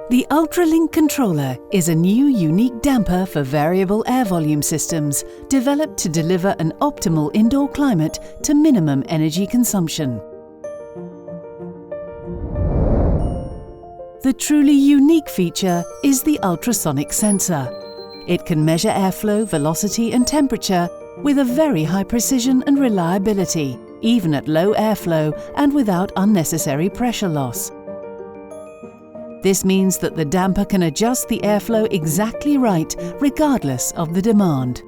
The UltraLink Controller is a new unique damper for variable air volume systems developed to deliver an optimal indoor climate to minimum energy consumption. The truly unique feature is the ultrasonic sensor. It can measure airflow, velocity and temperature with a very high precision and reliability, even at low airflow and without unnecessary pressure loss. This means that the damper can adjust the airflow exactly right, regardless of the demand.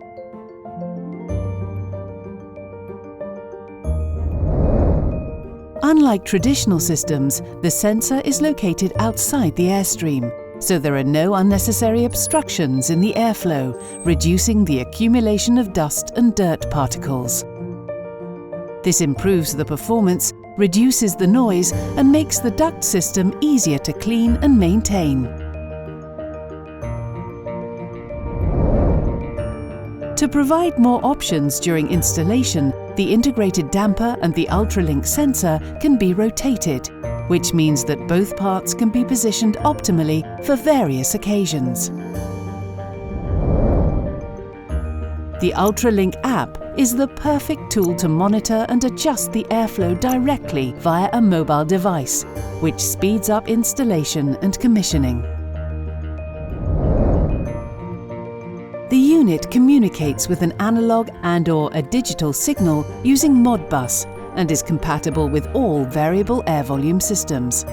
Unlike traditional systems, the sensor is located outside the airstream, so there are no unnecessary obstructions in the airflow, reducing the accumulation of dust and dirt particles. This improves the performance, reduces the noise and makes the duct system easier to clean and maintain. To provide more options during installation, the integrated damper and the UltraLink sensor can be rotated, which means that both parts can be positioned optimally for various occasions. The UltraLink app is the perfect tool to monitor and adjust the airflow directly via a mobile device, which speeds up installation and commissioning. The unit communicates with an analog and/or a digital signal using Modbus and is compatible with all variable air volume systems.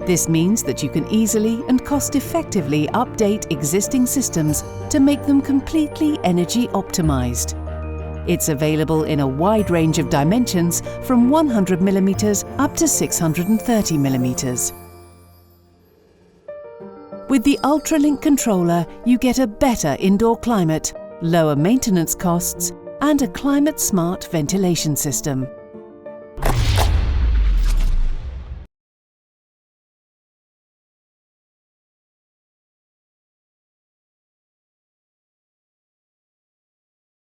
This means that you can easily and cost-effectively update existing systems to make them completely energy optimized. It's available in a wide range of dimensions from 100 mm up to 630 mm. With the UltraLink controller, you get a better indoor climate, lower maintenance costs, and a climate-smart ventilation system.